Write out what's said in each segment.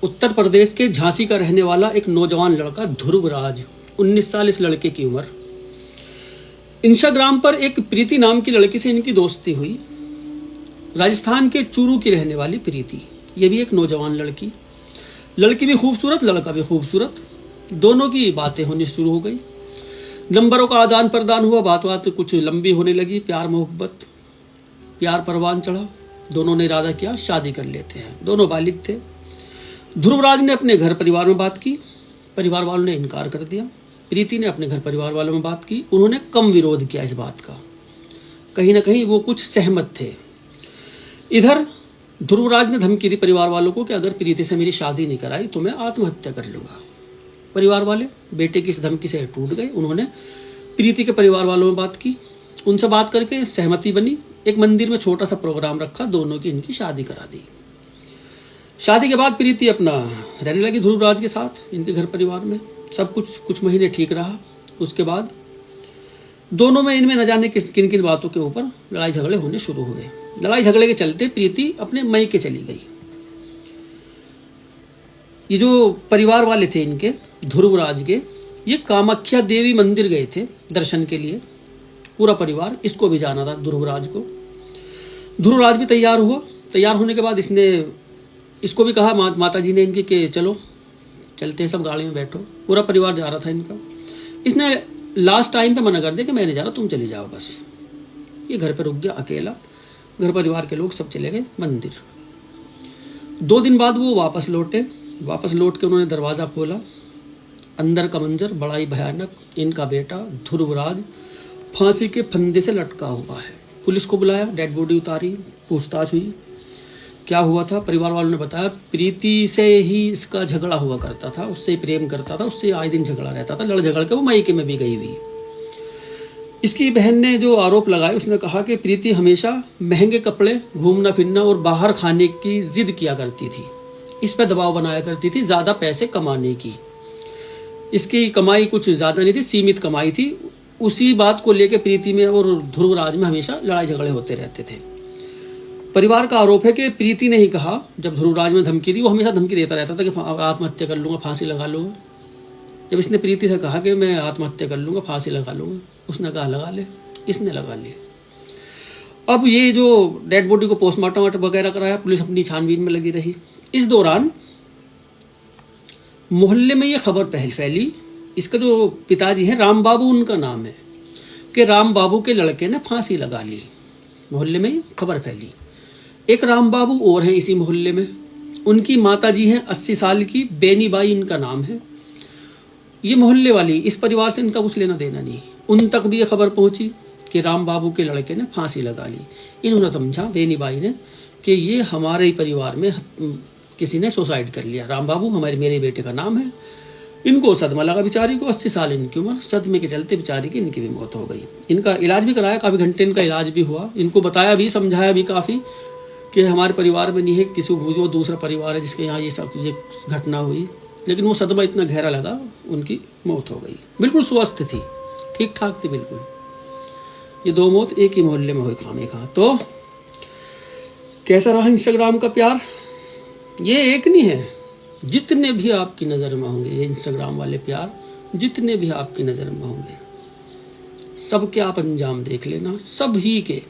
उत्तर प्रदेश के झांसी का रहने वाला एक नौजवान लड़का ध्रुवराज, 19 साल इस लड़के की उम्र। इंस्टाग्राम पर एक प्रीति नाम की लड़की से इनकी दोस्ती हुई। राजस्थान के चूरू की रहने वाली प्रीति, ये भी एक नौजवान लड़की। लड़की भी खूबसूरत, लड़का भी खूबसूरत। दोनों की बातें होनी शुरू हो गई। नंबरों का आदान प्रदान हुआ, बात कुछ लंबी होने लगी। प्यार मोहब्बत, प्यार परवान चढ़ा। दोनों ने इरादा किया शादी कर लेते हैं। दोनों बालिग थे। ध्रुवराज ने अपने घर परिवार में बात की, परिवार वालों ने इनकार कर दिया। प्रीति ने अपने घर परिवार वालों में बात की, उन्होंने कम विरोध किया इस बात का। कहीं ना कहीं वो कुछ सहमत थे। इधर ध्रुवराज ने धमकी दी परिवार वालों को कि अगर प्रीति से मेरी शादी नहीं कराई तो मैं आत्महत्या कर लूंगा। परिवार वाले बेटे की इस धमकी से टूट गए। उन्होंने प्रीति के परिवार वालों में बात की, उनसे बात करके सहमति बनी। एक मंदिर में छोटा सा प्रोग्राम रखा, दोनों की इनकी शादी करा दी। शादी के बाद प्रीति अपना रहने लगी ध्रुवराज के साथ इनके घर परिवार में। सब कुछ महीने ठीक रहा। उसके बाद दोनों में इनमें न जाने किन किन बातों के ऊपर लड़ाई झगड़े होने शुरू हुए। लड़ाई झगड़े के चलते प्रीति अपने मायके चली गई। ये जो परिवार वाले थे इनके ध्रुवराज के, ये कामाख्या देवी मंदिर गए थे दर्शन के लिए, पूरा परिवार। इसको भी जाना था ध्रुवराज को। ध्रुवराज भी तैयार हुआ। तैयार होने के बाद इसको भी कहा, माता जी ने इनकी कि चलो चलते हैं, सब गाड़ी में बैठो। पूरा परिवार जा रहा था इनका। इसने लास्ट टाइम पे मना कर दिया कि मैं नहीं जा रहा, तुम चली जाओ बस। ये घर पर रुक गया अकेला। घर परिवार के लोग सब चले गए मंदिर। 2 दिन बाद वो वापस लौटे। वापस लौट के उन्होंने दरवाजा खोला। अंदर का मंजर बड़ा ही भयानक। इनका बेटा ध्रुवराज फांसी के फंदे से लटका हुआ है। पुलिस को बुलाया, डेड बॉडी उतारी, पूछताछ हुई। क्या हुआ था? परिवार वालों ने बताया प्रीति से ही इसका झगड़ा हुआ करता था, उससे ही प्रेम करता था, उससे आए दिन झगड़ा रहता था। लड़ झगड़ के वो मायके में भी गई हुई। इसकी बहन ने जो आरोप लगाए, उसने कहा कि प्रीति हमेशा महंगे कपड़े, घूमना फिरना और बाहर खाने की जिद किया करती थी। इस पर दबाव बनाया करती थी ज्यादा पैसे कमाने की। इसकी कमाई कुछ ज्यादा नहीं थी, सीमित कमाई थी। उसी बात को लेकर प्रीति में और ध्रुवराज में हमेशा लड़ाई झगड़े होते रहते थे। परिवार का आरोप है कि प्रीति ने ही कहा, जब ध्रुवराज में धमकी दी, वो हमेशा धमकी देता रहता था कि आत्महत्या कर लूंगा, फांसी लगा लूंगा। जब इसने प्रीति से कहा कि मैं आत्महत्या कर लूंगा, फांसी लगा लूंगा, उसने कहा लगा ले। इसने लगा ली। अब ये जो डेड बॉडी को पोस्टमार्टम वगैरह कराया, पुलिस अपनी छानबीन में लगी रही। इस दौरान मोहल्ले में ये खबर फैली। इसका जो पिताजी है राम बाबू उनका नाम है, कि राम बाबू के लड़के ने फांसी लगा ली। मोहल्ले में खबर फैली। एक राम बाबू और हैं इसी मोहल्ले में। उनकी माता जी हैं 80 साल की, बेनी बाई इनका नाम है। ये मोहल्ले वाली, इस परिवार से इनका कुछ लेना देना नहीं। उन तक भी ये खबर पहुंची कि राम बाबू के लड़के ने फांसी लगा ली। इन्होंने समझा, बेनी बाई ने, कि ये हमारे ही परिवार में किसी ने सुसाइड कर लिया। राम बाबू मेरे बेटे का नाम है। इनको सदमा लगा बेचारी को, 80 साल इनकी उम्र। सदमे के चलते बेचारी की इनकी भी मौत हो गई। इनका इलाज भी कराया, काफी घंटे इनका इलाज भी हुआ। इनको बताया भी, समझाया भी काफी कि हमारे परिवार में नहीं है, किसी वो दूसरा परिवार है जिसके यहाँ ये घटना हुई। लेकिन वो सदमा इतना गहरा लगा, उनकी मौत हो गई। बिल्कुल स्वस्थ थी, ठीक ठाक थी बिल्कुल। ये 2 मौत एक ही मोहल्ले में हुई खामे खा। तो कैसा रहा इंस्टाग्राम का प्यार? ये एक नहीं है, जितने भी आपकी नजर में होंगे ये इंस्टाग्राम वाले प्यार, जितने भी आपकी नजर में होंगे, सबके आप अंजाम देख लेना। सभी के।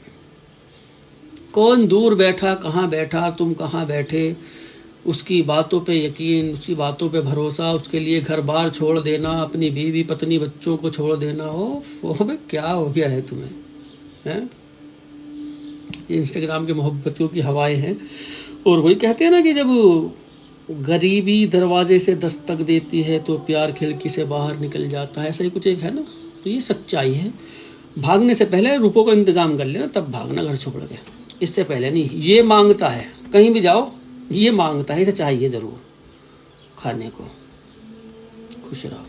कौन दूर बैठा, कहाँ बैठा, तुम कहाँ बैठे, उसकी बातों पे यकीन, उसकी बातों पे भरोसा, उसके लिए घर बार छोड़ देना, अपनी बीवी पत्नी बच्चों को छोड़ देना। हो क्या हो गया है तुम्हें? हैं? इंस्टाग्राम के मोहब्बतियों की हवाएं हैं। और वही कहते हैं ना कि जब गरीबी दरवाजे से दस्तक देती है तो प्यार खिड़की से बाहर निकल जाता है। ऐसा ही कुछ एक है ना। तो ये सच्चाई है। भागने से पहले रुपयों का इंतजाम कर लेना, तब भागना घर छोड़ के। इससे पहले नहीं। ये मांगता है, कहीं भी जाओ ये मांगता है, इसे चाहिए जरूर खाने को। खुश रहो।